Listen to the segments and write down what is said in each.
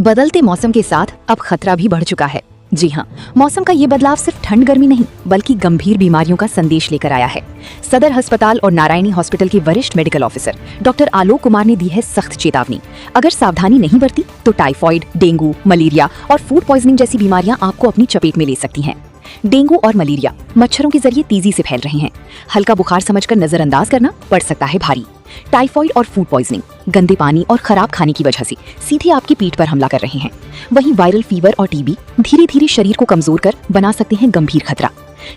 बदलते मौसम के साथ अब खतरा भी बढ़ चुका है। जी हाँ, मौसम का ये बदलाव सिर्फ ठंड गर्मी नहीं बल्कि गंभीर बीमारियों का संदेश लेकर आया है। सदर अस्पताल और नारायणी हॉस्पिटल के वरिष्ठ medical officer doctor Alok Kumar ने दी है सख्त चेतावनी। अगर सावधानी नहीं बरती तो टाइफॉइड, डेंगू, मलेरिया और फूड पॉइजनिंग जैसी बीमारियां आपको अपनी चपेट में ले सकती हैं। डेंगू और मलेरिया मच्छरों के जरिए तेजी से फैल रहे हैं। हल्का बुखार समझकर नजरअंदाज करना पड़ सकता है भारी। टाइफॉइड और फूड पॉइजनिंग गंदे पानी और खराब खाने की वजह से सीधे आपकी पीठ पर हमला कर रहे हैं। वहीं वायरल फीवर और टीबी धीरे धीरे शरीर को कमजोर कर बना सकते हैं गंभीर खतरा।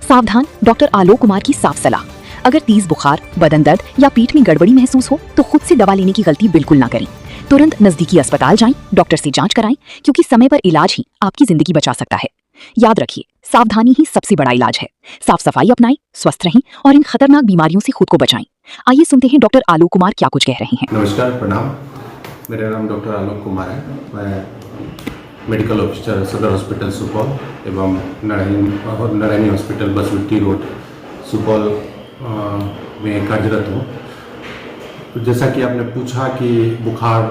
सावधान, डॉक्टर आलोक कुमार की साफ सलाह। अगर तेज बुखार, बदन दर्द या पीठ में गड़बड़ी महसूस हो तो खुद से दवा लेने की गलती बिल्कुल ना करें। तुरंत नजदीकी अस्पताल जाएं, डॉक्टर से जांच कराएं, क्योंकि समय पर इलाज ही आपकी जिंदगी बचा सकता है। याद रखिए, सावधानी ही सबसे बड़ा इलाज है। साफ सफाई अपनाएं, स्वस्थ रहें और इन खतरनाक बीमारियों से खुद को बचाएं। आइए सुनते हैं डॉक्टर आलोक कुमार क्या कुछ कह रहे हैं। नमस्कार, प्रणाम। मेरा नाम डॉक्टर आलोक कुमार है। मैं मेडिकल ऑफिसर सदर हॉस्पिटल सुपौल एवं नारायणी हॉस्पिटल बसवट्टी रोड सुपौल में कार्यरत हूँ। जैसा कि आपने पूछा कि बुखार,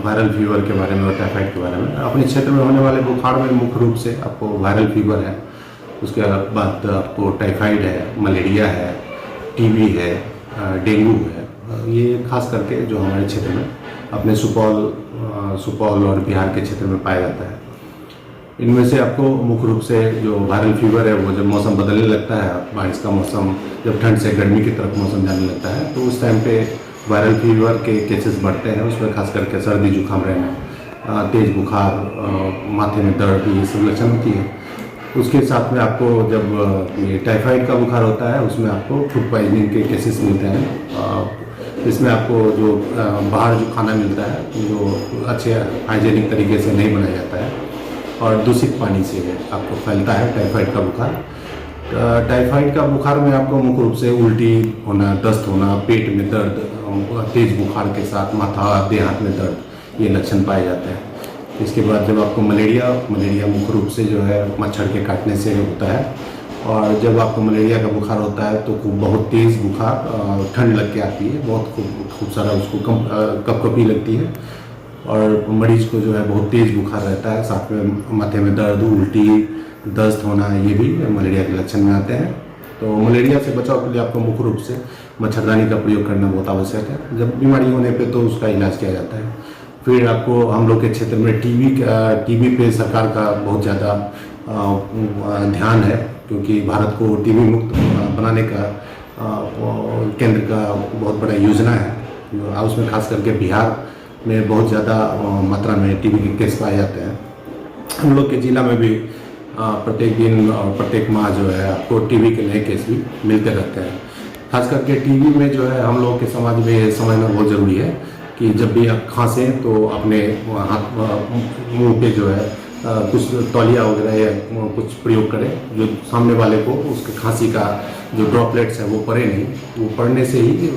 वायरल फीवर के बारे में और टाइफाइड के बारे में, अपने क्षेत्र में होने वाले बुखार में मुख्य रूप से आपको वायरल फीवर है, उसके बाद आपको टाइफाइड है, मलेरिया है, टीबी है, डेंगू है। ये खास करके जो हमारे क्षेत्र में अपने सुपौल और बिहार के क्षेत्र में पाया जाता है। इनमें से आपको मुख्य रूप से जो वायरल फीवर है वो जब मौसम बदलने लगता है, बारिश का मौसम, जब ठंड से गर्मी की तरफ मौसम जाने लगता है तो उस टाइम पे वायरल फीवर के केसेस बढ़ते हैं। उसमें खास करके सर्दी जुकाम रहना, तेज़ बुखार, माथे में दर्द, ये सब लक्षण होती है। उसके साथ में आपको जब ये टाइफाइड का बुखार होता है उसमें आपको फूड पॉइजनिंग के केसेस मिलते हैं। इसमें आपको जो बाहर जो खाना मिलता है जो अच्छे हाइजीनिक तरीके से नहीं बनाया जाता है और दूषित पानी से आपको फैलता है टाइफाइड का बुखार। टाइफाइड का बुखार में आपको मुख्य रूप से उल्टी होना, दस्त होना, पेट में दर्द, तेज बुखार के साथ माथा, देह हाथ में दर्द, ये लक्षण पाए जाते हैं। इसके बाद जब आपको मलेरिया मुख्य रूप से जो है मच्छर के काटने से होता है। और जब आपको मलेरिया का बुखार होता है तो बहुत तेज़ बुखार, ठंड लग के आती है, बहुत खूब सारा उसको कपकपी लगती है और मरीज को जो है बहुत तेज़ बुखार रहता है। साथ में माथे में दर्द, उल्टी, दस्त होना, ये भी मलेरिया के लक्षण में आते हैं। तो मलेरिया से बचाव के लिए आपको मुख्य रूप से मच्छरदानी का प्रयोग करना बहुत आवश्यक है। जब बीमारी होने पे तो उसका इलाज किया जाता है। फिर आपको हम लोग के क्षेत्र में टीबी पे सरकार का बहुत ज़्यादा ध्यान है, क्योंकि भारत को टीबी मुक्त बनाने का केंद्र का बहुत बड़ा योजना है। उसमें खास करके बिहार में बहुत ज़्यादा मात्रा में टीबी के केस पाए जाते हैं। हम लोग के जिला में भी प्रत्येक दिन और प्रत्येक माह जो है आपको टीबी के नए केस भी मिलते रहते हैं। खास करके टीबी में जो है हम लोगों के समाज में ये समझना बहुत ज़रूरी है कि जब भी आप खांसें तो अपने हाथ मुंह पे जो है कुछ तौलिया वगैरह या कुछ प्रयोग करें, जो सामने वाले को उसके खांसी का जो ड्रॉपलेट्स है वो पड़े नहीं। वो पड़ने से ही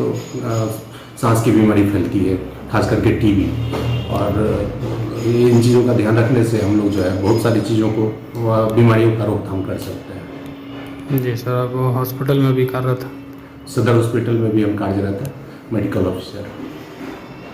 सांस की बीमारी फैलती है, खास करके टीबी। और इन चीज़ों का ध्यान रखने से हम लोग जो है बहुत सारी चीज़ों को, बीमारियों का रोकथाम कर सकते हैं। जी सर, आप हॉस्पिटल में भी कार्यरत? सदर हॉस्पिटल में भी हम कार्यरत हैं, मेडिकल ऑफिसर।